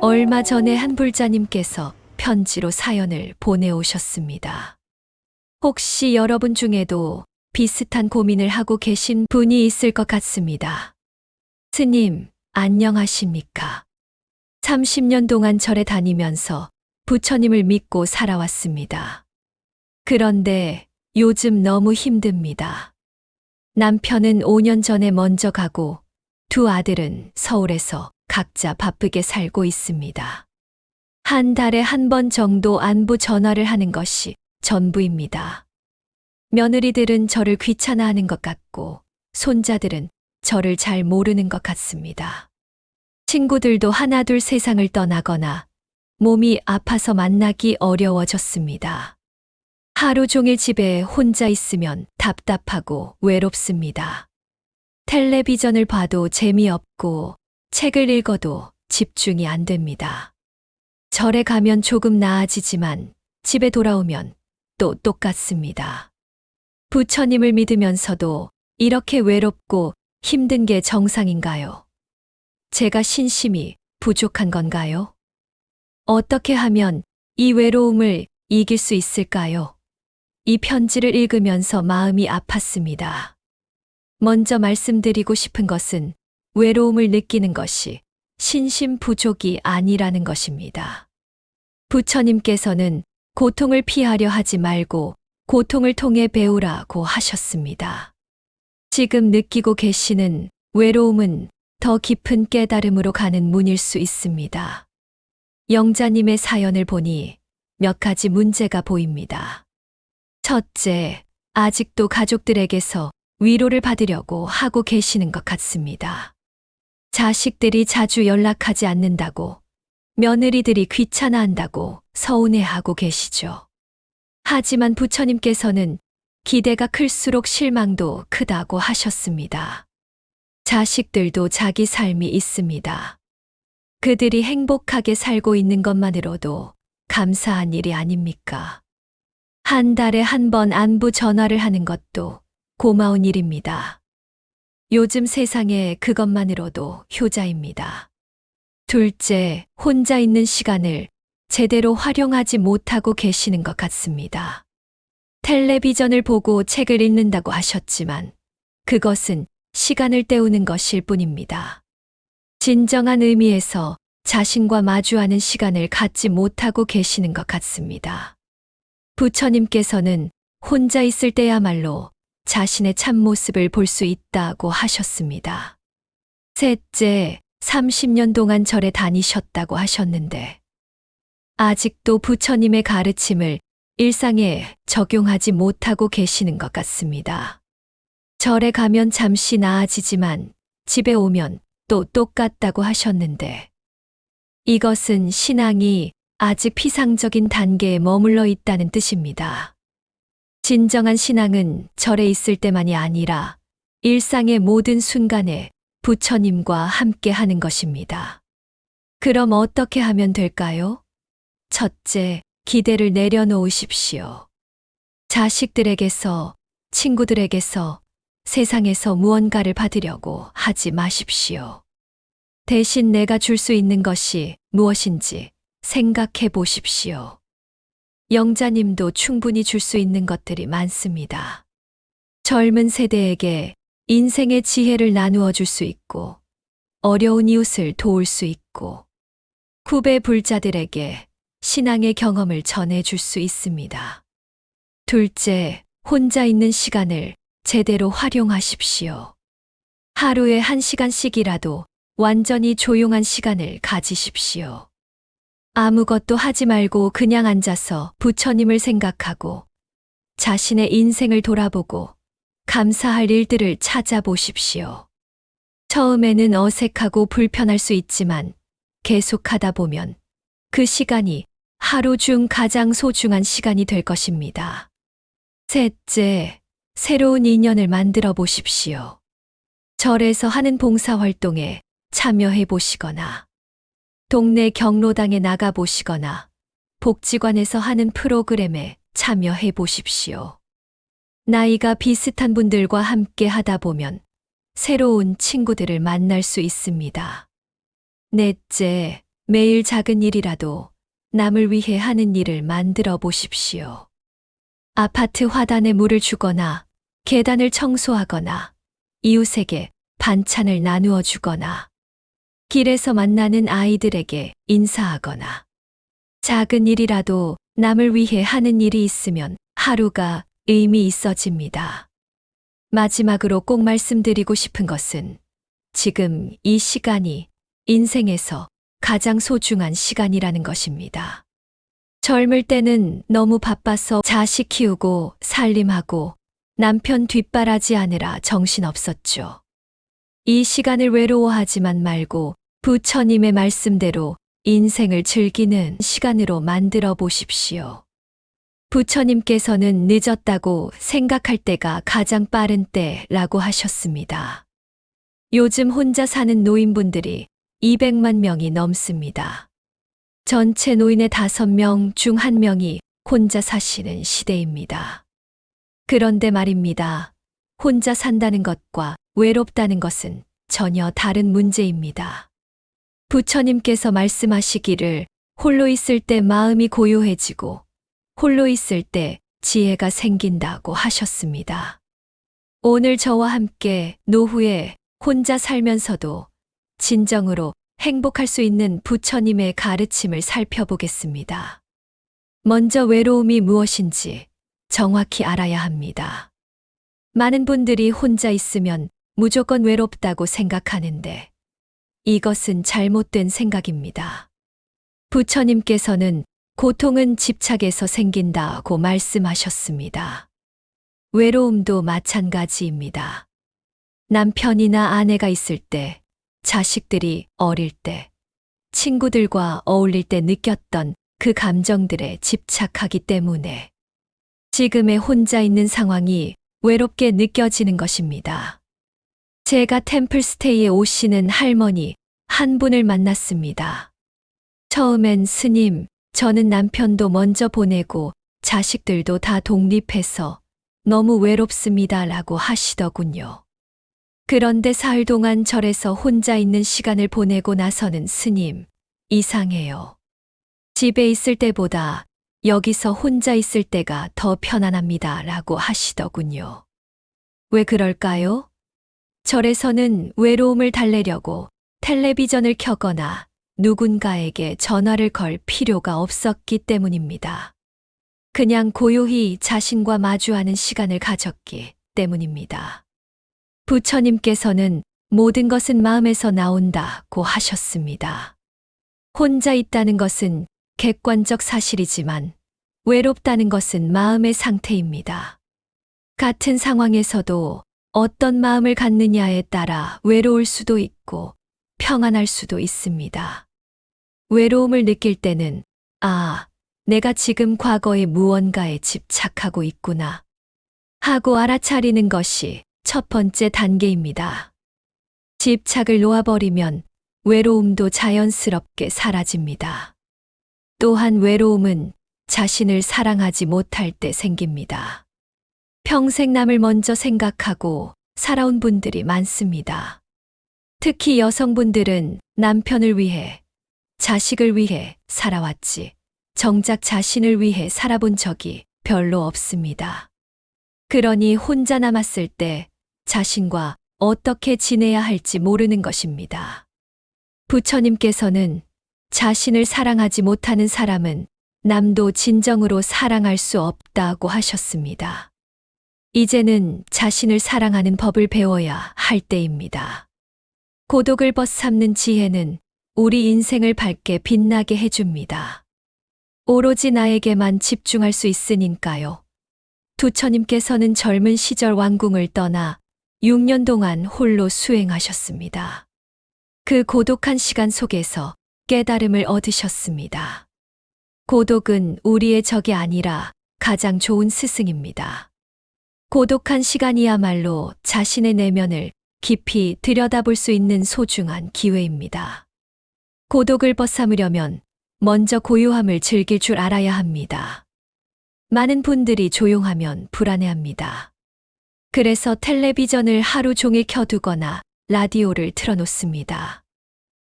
얼마 전에 한 불자님께서 편지로 사연을 보내오셨습니다. 혹시 여러분 중에도 비슷한 고민을 하고 계신 분이 있을 것 같습니다. 스님, 안녕하십니까? 30년 동안 절에 다니면서 부처님을 믿고 살아왔습니다. 그런데 요즘 너무 힘듭니다. 남편은 5년 전에 먼저 가고 두 아들은 서울에서 각자 바쁘게 살고 있습니다. 한 달에 한 번 정도 안부 전화를 하는 것이 전부입니다. 며느리들은 저를 귀찮아하는 것 같고 손자들은 저를 잘 모르는 것 같습니다. 친구들도 하나둘 세상을 떠나거나 몸이 아파서 만나기 어려워졌습니다. 하루 종일 집에 혼자 있으면 답답하고 외롭습니다. 텔레비전을 봐도 재미없고 책을 읽어도 집중이 안 됩니다. 절에 가면 조금 나아지지만 집에 돌아오면 또 똑같습니다. 부처님을 믿으면서도 이렇게 외롭고 힘든 게 정상인가요? 제가 신심이 부족한 건가요? 어떻게 하면 이 외로움을 이길 수 있을까요? 이 편지를 읽으면서 마음이 아팠습니다. 먼저 말씀드리고 싶은 것은 외로움을 느끼는 것이 신심 부족이 아니라는 것입니다. 부처님께서는 고통을 피하려 하지 말고 고통을 통해 배우라고 하셨습니다. 지금 느끼고 계시는 외로움은 더 깊은 깨달음으로 가는 문일 수 있습니다. 영자님의 사연을 보니 몇 가지 문제가 보입니다. 첫째, 아직도 가족들에게서 위로를 받으려고 하고 계시는 것 같습니다. 자식들이 자주 연락하지 않는다고, 며느리들이 귀찮아한다고 서운해하고 계시죠. 하지만 부처님께서는 기대가 클수록 실망도 크다고 하셨습니다. 자식들도 자기 삶이 있습니다. 그들이 행복하게 살고 있는 것만으로도 감사한 일이 아닙니까? 한 달에 한 번 안부 전화를 하는 것도 고마운 일입니다. 요즘 세상에 그것만으로도 효자입니다. 둘째, 혼자 있는 시간을 제대로 활용하지 못하고 계시는 것 같습니다. 텔레비전을 보고 책을 읽는다고 하셨지만 그것은 시간을 때우는 것일 뿐입니다. 진정한 의미에서 자신과 마주하는 시간을 갖지 못하고 계시는 것 같습니다. 부처님께서는 혼자 있을 때야말로 자신의 참모습을 볼 수 있다고 하셨습니다. 셋째, 30년 동안 절에 다니셨다고 하셨는데 아직도 부처님의 가르침을 일상에 적용하지 못하고 계시는 것 같습니다. 절에 가면 잠시 나아지지만 집에 오면 또 똑같다고 하셨는데 이것은 신앙이 아직 피상적인 단계에 머물러 있다는 뜻입니다. 진정한 신앙은 절에 있을 때만이 아니라 일상의 모든 순간에 부처님과 함께 하는 것입니다. 그럼 어떻게 하면 될까요? 첫째, 기대를 내려놓으십시오. 자식들에게서, 친구들에게서, 세상에서 무언가를 받으려고 하지 마십시오. 대신 내가 줄 수 있는 것이 무엇인지 생각해 보십시오. 영자님도 충분히 줄 수 있는 것들이 많습니다. 젊은 세대에게 인생의 지혜를 나누어 줄 수 있고, 어려운 이웃을 도울 수 있고, 후배 불자들에게 신앙의 경험을 전해 줄 수 있습니다. 둘째, 혼자 있는 시간을 제대로 활용하십시오. 하루에 1시간씩이라도 완전히 조용한 시간을 가지십시오. 아무것도 하지 말고 그냥 앉아서 부처님을 생각하고 자신의 인생을 돌아보고 감사할 일들을 찾아보십시오. 처음에는 어색하고 불편할 수 있지만 계속하다 보면 그 시간이 하루 중 가장 소중한 시간이 될 것입니다. 셋째, 새로운 인연을 만들어 보십시오. 절에서 하는 봉사활동에 참여해 보시거나 동네 경로당에 나가 보시거나 복지관에서 하는 프로그램에 참여해 보십시오. 나이가 비슷한 분들과 함께 하다 보면 새로운 친구들을 만날 수 있습니다. 넷째, 매일 작은 일이라도 남을 위해 하는 일을 만들어 보십시오. 아파트 화단에 물을 주거나 계단을 청소하거나 이웃에게 반찬을 나누어 주거나 길에서 만나는 아이들에게 인사하거나 작은 일이라도 남을 위해 하는 일이 있으면 하루가 의미 있어집니다. 마지막으로 꼭 말씀드리고 싶은 것은 지금 이 시간이 인생에서 가장 소중한 시간이라는 것입니다. 젊을 때는 너무 바빠서 자식 키우고 살림하고 남편 뒷바라지하느라 정신없었죠. 이 시간을 외로워하지만 말고 부처님의 말씀대로 인생을 즐기는 시간으로 만들어 보십시오. 부처님께서는 늦었다고 생각할 때가 가장 빠른 때라고 하셨습니다. 요즘 혼자 사는 노인분들이 200만 명이 넘습니다. 전체 노인의 5명 중 1명이 혼자 사시는 시대입니다. 그런데 말입니다. 혼자 산다는 것과 외롭다는 것은 전혀 다른 문제입니다. 부처님께서 말씀하시기를 홀로 있을 때 마음이 고요해지고 홀로 있을 때 지혜가 생긴다고 하셨습니다. 오늘 저와 함께 노후에 혼자 살면서도 진정으로 행복할 수 있는 부처님의 가르침을 살펴보겠습니다. 먼저 외로움이 무엇인지 정확히 알아야 합니다. 많은 분들이 혼자 있으면 무조건 외롭다고 생각하는데 이것은 잘못된 생각입니다. 부처님께서는 고통은 집착에서 생긴다고 말씀하셨습니다. 외로움도 마찬가지입니다. 남편이나 아내가 있을 때, 자식들이 어릴 때, 친구들과 어울릴 때 느꼈던 그 감정들에 집착하기 때문에 지금의 혼자 있는 상황이 외롭게 느껴지는 것입니다. 제가 템플스테이에 오시는 할머니 한 분을 만났습니다. 처음엔 스님, 저는 남편도 먼저 보내고 자식들도 다 독립해서 너무 외롭습니다 라고 하시더군요. 그런데 사흘 동안 절에서 혼자 있는 시간을 보내고 나서는 스님, 이상해요. 집에 있을 때보다 여기서 혼자 있을 때가 더 편안합니다 라고 하시더군요. 왜 그럴까요? 절에서는 외로움을 달래려고 텔레비전을 켜거나 누군가에게 전화를 걸 필요가 없었기 때문입니다. 그냥 고요히 자신과 마주하는 시간을 가졌기 때문입니다. 부처님께서는 모든 것은 마음에서 나온다고 하셨습니다. 혼자 있다는 것은 객관적 사실이지만 외롭다는 것은 마음의 상태입니다. 같은 상황에서도 어떤 마음을 갖느냐에 따라 외로울 수도 있고 평안할 수도 있습니다. 외로움을 느낄 때는 내가 지금 과거의 무언가에 집착하고 있구나 하고 알아차리는 것이 첫 번째 단계입니다. 집착을 놓아버리면 외로움도 자연스럽게 사라집니다. 또한 외로움은 자신을 사랑하지 못할 때 생깁니다. 평생 남을 먼저 생각하고 살아온 분들이 많습니다. 특히 여성분들은 남편을 위해, 자식을 위해 살아왔지, 정작 자신을 위해 살아본 적이 별로 없습니다. 그러니 혼자 남았을 때 자신과 어떻게 지내야 할지 모르는 것입니다. 부처님께서는 자신을 사랑하지 못하는 사람은 남도 진정으로 사랑할 수 없다고 하셨습니다. 이제는 자신을 사랑하는 법을 배워야 할 때입니다. 고독을 벗삼는 지혜는 우리 인생을 밝게 빛나게 해줍니다. 오로지 나에게만 집중할 수 있으니까요. 부처님께서는 젊은 시절 왕궁을 떠나 6년 동안 홀로 수행하셨습니다. 그 고독한 시간 속에서 깨달음을 얻으셨습니다. 고독은 우리의 적이 아니라 가장 좋은 스승입니다. 고독한 시간이야말로 자신의 내면을 깊이 들여다볼 수 있는 소중한 기회입니다. 고독을 벗삼으려면 먼저 고요함을 즐길 줄 알아야 합니다. 많은 분들이 조용하면 불안해합니다. 그래서 텔레비전을 하루 종일 켜두거나 라디오를 틀어놓습니다.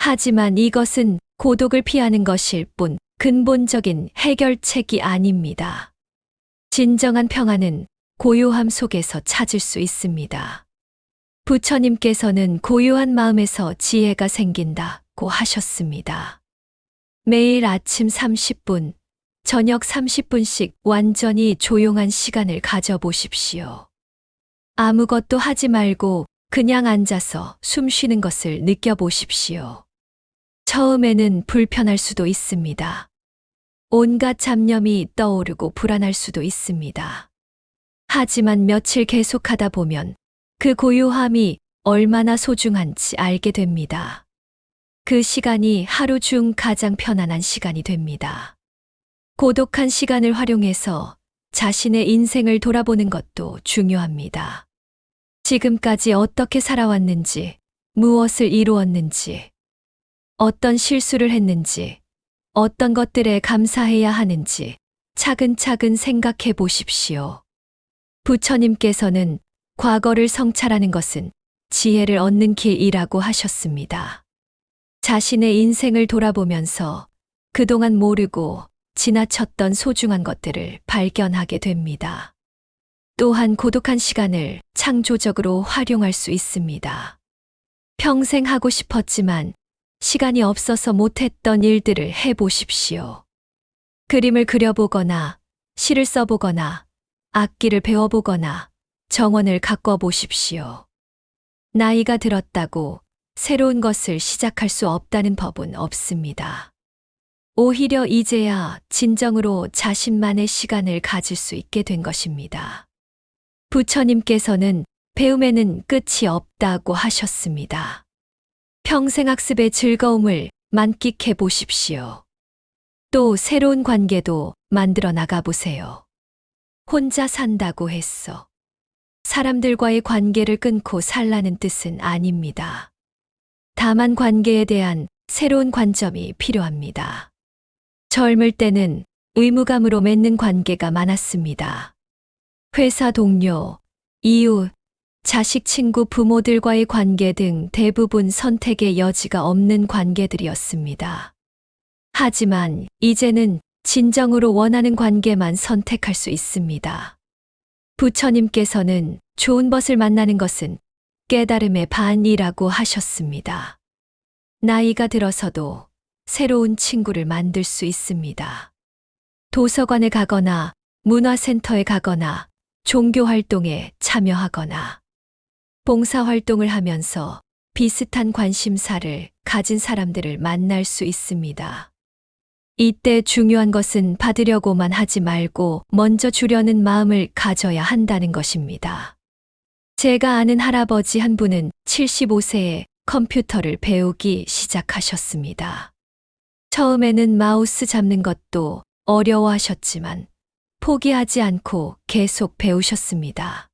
하지만 이것은 고독을 피하는 것일 뿐 근본적인 해결책이 아닙니다. 진정한 평안은 고요함 속에서 찾을 수 있습니다. 부처님께서는 고요한 마음에서 지혜가 생긴다고 하셨습니다. 매일 아침 30분, 저녁 30분씩 완전히 조용한 시간을 가져보십시오. 아무것도 하지 말고 그냥 앉아서 숨 쉬는 것을 느껴보십시오. 처음에는 불편할 수도 있습니다. 온갖 잡념이 떠오르고 불안할 수도 있습니다. 하지만 며칠 계속하다 보면 그 고요함이 얼마나 소중한지 알게 됩니다. 그 시간이 하루 중 가장 편안한 시간이 됩니다. 고독한 시간을 활용해서 자신의 인생을 돌아보는 것도 중요합니다. 지금까지 어떻게 살아왔는지, 무엇을 이루었는지, 어떤 실수를 했는지, 어떤 것들에 감사해야 하는지 차근차근 생각해 보십시오. 부처님께서는 과거를 성찰하는 것은 지혜를 얻는 길이라고 하셨습니다. 자신의 인생을 돌아보면서 그동안 모르고 지나쳤던 소중한 것들을 발견하게 됩니다. 또한 고독한 시간을 창조적으로 활용할 수 있습니다. 평생 하고 싶었지만 시간이 없어서 못했던 일들을 해보십시오. 그림을 그려보거나 시를 써보거나 악기를 배워보거나 정원을 가꿔보십시오. 나이가 들었다고 새로운 것을 시작할 수 없다는 법은 없습니다. 오히려 이제야 진정으로 자신만의 시간을 가질 수 있게 된 것입니다. 부처님께서는 배움에는 끝이 없다고 하셨습니다. 평생 학습의 즐거움을 만끽해 보십시오. 또 새로운 관계도 만들어 나가 보세요. 혼자 산다고 했어. 사람들과의 관계를 끊고 살라는 뜻은 아닙니다. 다만 관계에 대한 새로운 관점이 필요합니다. 젊을 때는 의무감으로 맺는 관계가 많았습니다. 회사 동료, 이웃, 자식, 친구, 부모들과의 관계 등 대부분 선택의 여지가 없는 관계들이었습니다. 하지만 이제는 진정으로 원하는 관계만 선택할 수 있습니다. 부처님께서는 좋은 벗을 만나는 것은 깨달음의 반이라고 하셨습니다. 나이가 들어서도 새로운 친구를 만들 수 있습니다. 도서관에 가거나 문화센터에 가거나 종교 활동에 참여하거나 봉사 활동을 하면서 비슷한 관심사를 가진 사람들을 만날 수 있습니다. 이때 중요한 것은 받으려고만 하지 말고 먼저 주려는 마음을 가져야 한다는 것입니다. 제가 아는 할아버지 한 분은 75세에 컴퓨터를 배우기 시작하셨습니다. 처음에는 마우스 잡는 것도 어려워하셨지만 포기하지 않고 계속 배우셨습니다.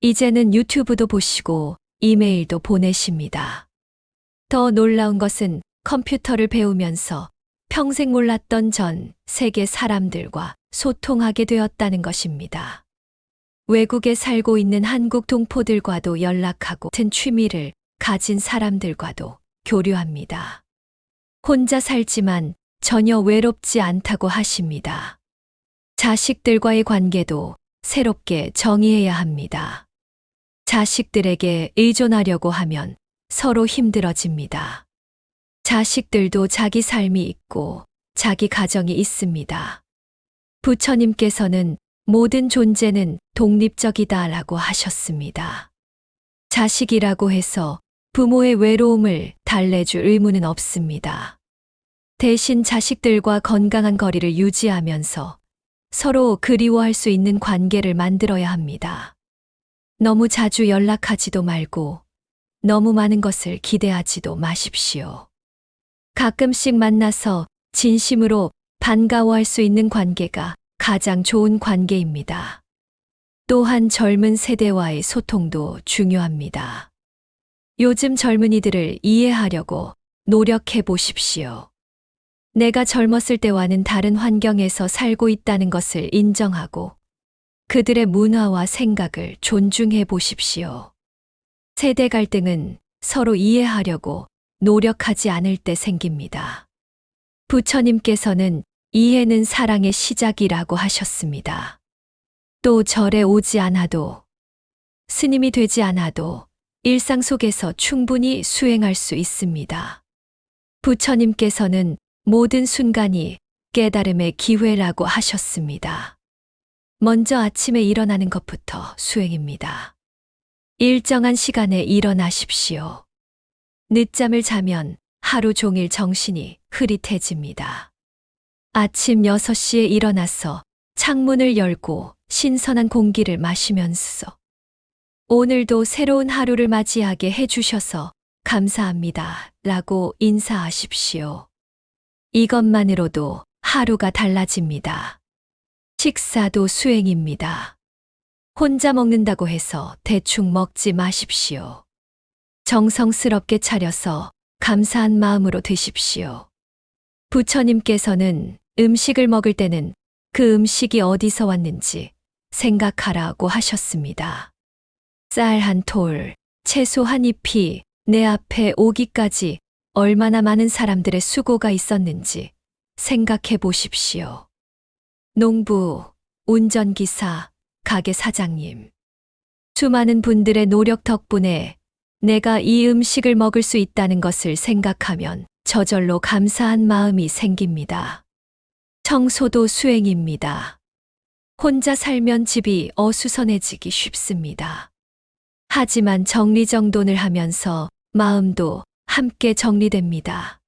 이제는 유튜브도 보시고 이메일도 보내십니다. 더 놀라운 것은 컴퓨터를 배우면서 평생 몰랐던 전 세계 사람들과 소통하게 되었다는 것입니다. 외국에 살고 있는 한국 동포들과도 연락하고 같은 취미를 가진 사람들과도 교류합니다. 혼자 살지만 전혀 외롭지 않다고 하십니다. 자식들과의 관계도 새롭게 정의해야 합니다. 자식들에게 의존하려고 하면 서로 힘들어집니다. 자식들도 자기 삶이 있고 자기 가정이 있습니다. 부처님께서는 모든 존재는 독립적이다라고 하셨습니다. 자식이라고 해서 부모의 외로움을 달래줄 의무는 없습니다. 대신 자식들과 건강한 거리를 유지하면서 서로 그리워할 수 있는 관계를 만들어야 합니다. 너무 자주 연락하지도 말고 너무 많은 것을 기대하지도 마십시오. 가끔씩 만나서 진심으로 반가워할 수 있는 관계가 가장 좋은 관계입니다. 또한 젊은 세대와의 소통도 중요합니다. 요즘 젊은이들을 이해하려고 노력해 보십시오. 내가 젊었을 때와는 다른 환경에서 살고 있다는 것을 인정하고 그들의 문화와 생각을 존중해 보십시오. 세대 갈등은 서로 이해하려고 노력하지 않을 때 생깁니다. 부처님께서는 이해는 사랑의 시작이라고 하셨습니다. 또 절에 오지 않아도, 스님이 되지 않아도 일상 속에서 충분히 수행할 수 있습니다. 부처님께서는 모든 순간이 깨달음의 기회라고 하셨습니다. 먼저 아침에 일어나는 것부터 수행입니다. 일정한 시간에 일어나십시오. 늦잠을 자면 하루 종일 정신이 흐릿해집니다. 아침 6시에 일어나서 창문을 열고 신선한 공기를 마시면서 오늘도 새로운 하루를 맞이하게 해주셔서 감사합니다 라고 인사하십시오. 이것만으로도 하루가 달라집니다. 식사도 수행입니다. 혼자 먹는다고 해서 대충 먹지 마십시오. 정성스럽게 차려서 감사한 마음으로 드십시오. 부처님께서는 음식을 먹을 때는 그 음식이 어디서 왔는지 생각하라고 하셨습니다. 쌀 한 톨, 채소 한 잎이 내 앞에 오기까지 얼마나 많은 사람들의 수고가 있었는지 생각해 보십시오. 농부, 운전기사, 가게 사장님. 수많은 분들의 노력 덕분에 내가 이 음식을 먹을 수 있다는 것을 생각하면 저절로 감사한 마음이 생깁니다. 청소도 수행입니다. 혼자 살면 집이 어수선해지기 쉽습니다. 하지만 정리정돈을 하면서 마음도 함께 정리됩니다.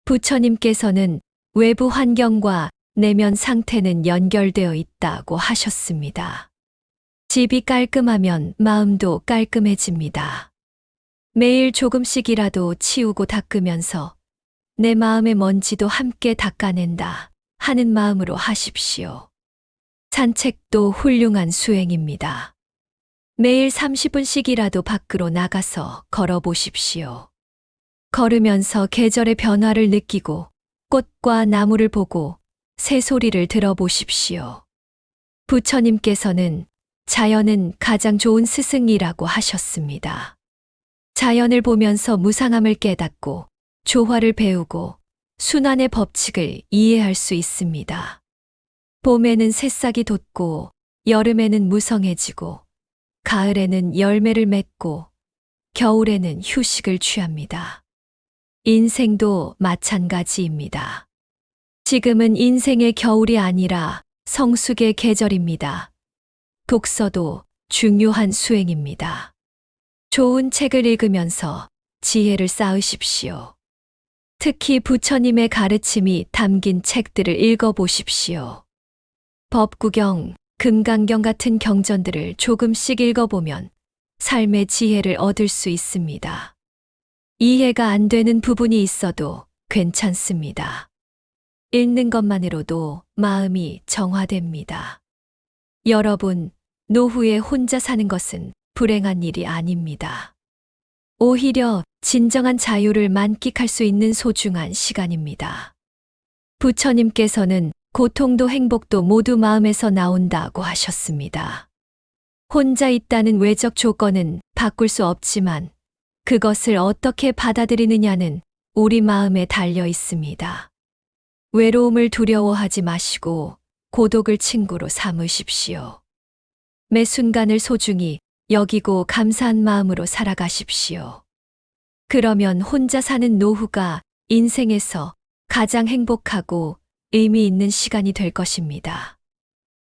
부처님께서는 외부 환경과 내면 상태는 연결되어 있다고 하셨습니다. 집이 깔끔하면 마음도 깔끔해집니다. 매일 조금씩이라도 치우고 닦으면서 내 마음의 먼지도 함께 닦아낸다 하는 마음으로 하십시오. 산책도 훌륭한 수행입니다. 매일 30분씩이라도 밖으로 나가서 걸어보십시오. 걸으면서 계절의 변화를 느끼고 꽃과 나무를 보고 새소리를 들어보십시오. 부처님께서는 자연은 가장 좋은 스승이라고 하셨습니다. 자연을 보면서 무상함을 깨닫고 조화를 배우고 순환의 법칙을 이해할 수 있습니다. 봄에는 새싹이 돋고 여름에는 무성해지고 가을에는 열매를 맺고 겨울에는 휴식을 취합니다. 인생도 마찬가지입니다. 지금은 인생의 겨울이 아니라 성숙의 계절입니다. 독서도 중요한 수행입니다. 좋은 책을 읽으면서 지혜를 쌓으십시오. 특히 부처님의 가르침이 담긴 책들을 읽어보십시오. 법구경, 금강경 같은 경전들을 조금씩 읽어보면 삶의 지혜를 얻을 수 있습니다. 이해가 안 되는 부분이 있어도 괜찮습니다. 읽는 것만으로도 마음이 정화됩니다. 여러분, 노후에 혼자 사는 것은 불행한 일이 아닙니다. 오히려 진정한 자유를 만끽할 수 있는 소중한 시간입니다. 부처님께서는 고통도 행복도 모두 마음에서 나온다고 하셨습니다. 혼자 있다는 외적 조건은 바꿀 수 없지만 그것을 어떻게 받아들이느냐는 우리 마음에 달려 있습니다. 외로움을 두려워하지 마시고 고독을 친구로 삼으십시오. 매 순간을 소중히 여기고 감사한 마음으로 살아가십시오. 그러면 혼자 사는 노후가 인생에서 가장 행복하고 의미 있는 시간이 될 것입니다.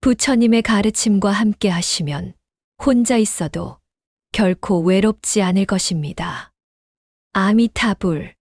부처님의 가르침과 함께 하시면 혼자 있어도 결코 외롭지 않을 것입니다. 아미타불